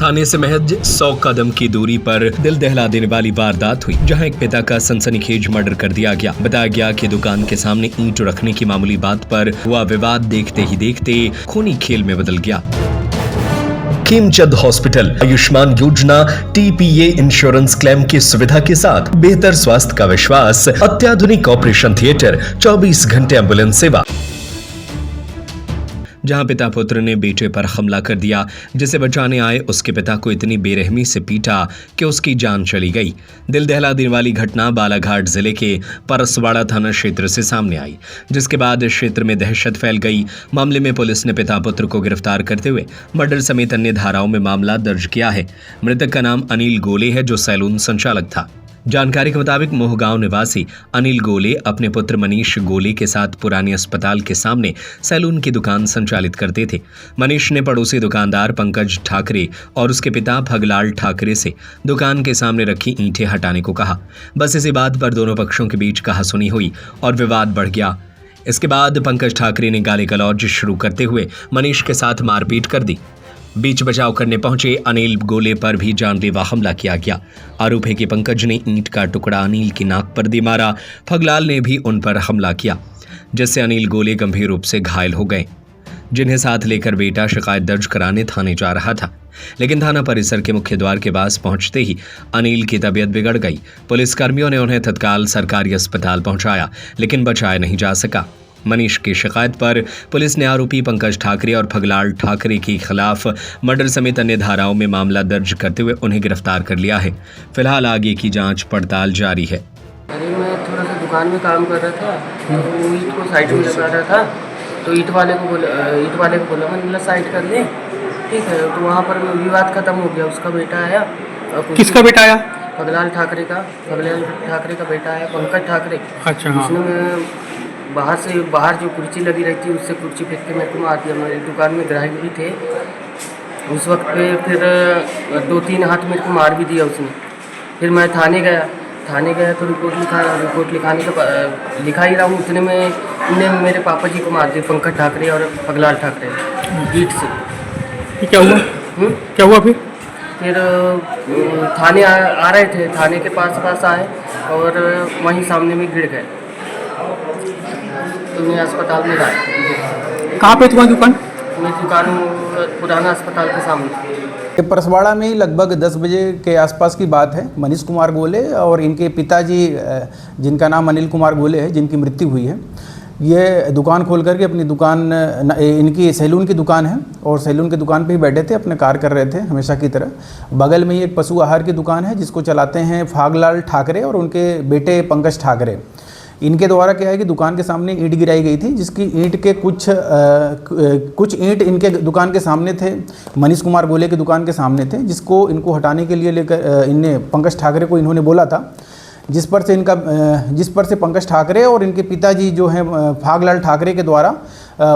थाने से महज 100 कदम की दूरी पर दिल दहला देने वाली वारदात हुई, जहां एक पिता का सनसनीखेज मर्डर कर दिया गया। बताया गया कि दुकान के सामने ईंट रखने की मामूली बात पर हुआ विवाद देखते ही देखते खूनी खेल में बदल गया। खेमचंद हॉस्पिटल आयुष्मान योजना TPA इंश्योरेंस क्लेम की सुविधा के साथ बेहतर स्वास्थ्य का विश्वास, अत्याधुनिक ऑपरेशन थिएटर, 24 घंटे एम्बुलेंस सेवा। जहां पिता पुत्र ने बेटे पर हमला कर दिया, जिसे बचाने आए उसके पिता को इतनी बेरहमी से पीटा कि उसकी जान चली गई। दिल दहला देने वाली घटना बालाघाट जिले के परसवाड़ा थाना क्षेत्र से सामने आई, जिसके बाद क्षेत्र में दहशत फैल गई। मामले में पुलिस ने पिता पुत्र को गिरफ्तार करते हुए मर्डर समेत अन्य धाराओं में मामला दर्ज किया है। मृतक का नाम अनिल गोले है, जो सैलून संचालक था। जानकारी के मुताबिक मोहगांव निवासी अनिल गोले अपने पुत्र मनीष गोले के साथ पुरानी अस्पताल के सामने सैलून की दुकान संचालित करते थे। मनीष ने पड़ोसी दुकानदार पंकज ठाकरे और उसके पिता भगलाल ठाकरे से दुकान के सामने रखी ईंटें हटाने को कहा। बस इसी बात पर दोनों पक्षों के बीच कहासुनी हुई और विवाद बढ़ गया। इसके बाद पंकज ठाकरे ने गाली गलौज शुरू करते हुए मनीष के साथ मारपीट कर दी। बीच बचाव करने पहुंचे अनिल गोले पर भी जानलेवा हमला किया गया। आरोप है कि पंकज ने ईंट का टुकड़ा अनिल की नाक पर दे मारा। भगलाल ने भी उन पर हमला किया, जिससे अनिल गोले गंभीर रूप से घायल हो गए, जिन्हें साथ लेकर बेटा शिकायत दर्ज कराने थाने जा रहा था। लेकिन थाना परिसर के मुख्य द्वार के पास पहुंचते ही अनिल की तबीयत बिगड़ गई। पुलिसकर्मियों ने उन्हें तत्काल सरकारी अस्पताल पहुंचाया, लेकिन बचाया नहीं जा सका। मनीष की शिकायत पर पुलिस ने आरोपी पंकज ठाकरे और भगलाल ठाकरे के खिलाफ मर्डर समेत अन्य धाराओं में मामला दर्ज करते हुए उन्हें गिरफ्तार कर लिया है। फिलहाल आगे की जांच पड़ताल जारी है। अरे मैं थोड़ा सा दुकान में काम कर रहा था, तो ईंट को साइड में लगा रहा था, तो ईंट वाले को बोला मैंने साइड कर ले, ठीक है। तो वहाँ पर विवाद खत्म हो गया। उसका बेटा आया। किसका बेटा आया? भगलाल ठाकरे का बेटा आया, पंकज ठाकरे। अच्छा। हाँ। उसने बाहर जो कुर्सी लगी रहती है उससे कुर्सी फेंक के मेरे को मार दिया। मेरी दुकान में ग्राहक भी थे उस वक्त पे। फिर 2-3 हाथ मेरे को मार भी दिया उसने। फिर मैं थाने गया तो रिपोर्ट लिखा ही रहा हूँ। उतने में उन्हें मेरे पापा जी को मार दिया, पंकज ठाकरे और भगलाल ठाकरे, ईंट से। क्या हुआ फिर थाने आ रहे थे, थाने के पास आए और वहीं सामने में गिर गए। तो मैं अस्पताल में लाया। कहाँ पे तुम्हारी दुकान? मेरी दुकान पुराना अस्पताल के सामने। परसवाड़ा में लगभग 10 बजे के आसपास की बात है। मनीष कुमार गोले और इनके पिताजी, जिनका नाम अनिल कुमार गोले है, जिनकी मृत्यु हुई है, ये दुकान खोल करके अपनी दुकान, इनकी सैलून की दुकान है, और सैलून की दुकान पे ही बैठे थे, अपने कार्य कर रहे थे हमेशा की तरह। बगल में ही एक पशु आहार की दुकान है, जिसको चलाते हैं भगलाल ठाकरे और उनके बेटे पंकज ठाकरे। इनके द्वारा क्या है कि दुकान के सामने ईंट गिराई गई थी, जिसकी ईंट के कुछ ईंट इनके दुकान के सामने थे, मनीष कुमार गोले की दुकान के सामने थे, जिसको इनको हटाने के लिए लेकर इनने पंकज ठाकरे को इन्होंने बोला था, जिस पर से पंकज ठाकरे और इनके पिताजी जो हैं भगलाल ठाकरे के द्वारा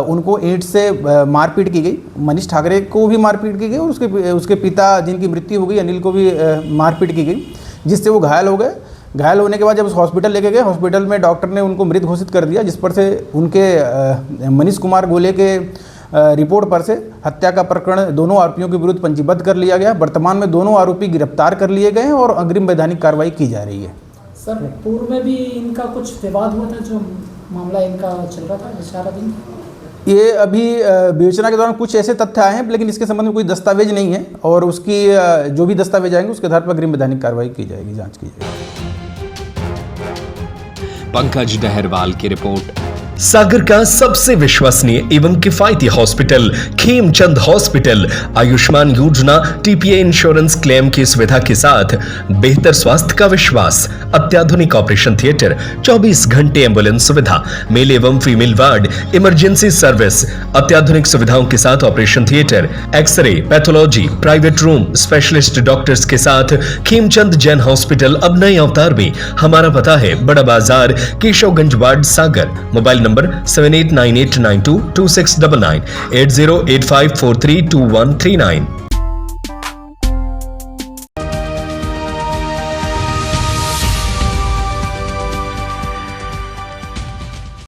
उनको ईंट से मारपीट की गई। मनीष ठाकरे को भी मारपीट की गई और उसके पिता, जिनकी मृत्यु हो गई, अनिल को भी मारपीट की गई, जिससे वो घायल हो गए। घायल होने के बाद जब उस हॉस्पिटल लेके गए, हॉस्पिटल में डॉक्टर ने उनको मृत घोषित कर दिया, जिस पर से उनके मनीष कुमार गोले के रिपोर्ट पर से हत्या का प्रकरण दोनों आरोपियों के विरुद्ध पंजीबद्ध कर लिया गया। वर्तमान में दोनों आरोपी गिरफ्तार कर लिए गए हैं और अग्रिम वैधानिक कार्रवाई की जा रही है। सर, पूर्व में भी इनका कुछ विवाद हुआ था, जो मामला इनका चल रहा था सारा दिन? ये अभी विवेचना के दौरान कुछ ऐसे तथ्य आए हैं, लेकिन इसके संबंध में कोई दस्तावेज नहीं है, और उसकी जो भी दस्तावेज आएंगे उसके आधार पर अग्रिम वैधानिक कार्रवाई की जाएगी, जांच की जाएगी। पंकज डहरवाल की रिपोर्ट। सागर का सबसे विश्वसनीय एवं किफायती हॉस्पिटल खेमचंद हॉस्पिटल आयुष्मान योजना TPA इंश्योरेंस क्लेम की सुविधा के साथ बेहतर स्वास्थ्य का विश्वास, अत्याधुनिक ऑपरेशन थिएटर, 24 घंटे एम्बुलेंस सुविधा, मेल एवं फीमेल वार्ड, इमरजेंसी सर्विस, अत्याधुनिक सुविधाओं के साथ operation theatre, x ray, pathology, private room, specialist doctors के साथ खेमचंद जैन हॉस्पिटल अब नए अवतार में। हमारा पता है बड़ा बाजार, Keshavganj ward, Sagar. Mobile number 7898922699, 8085432139।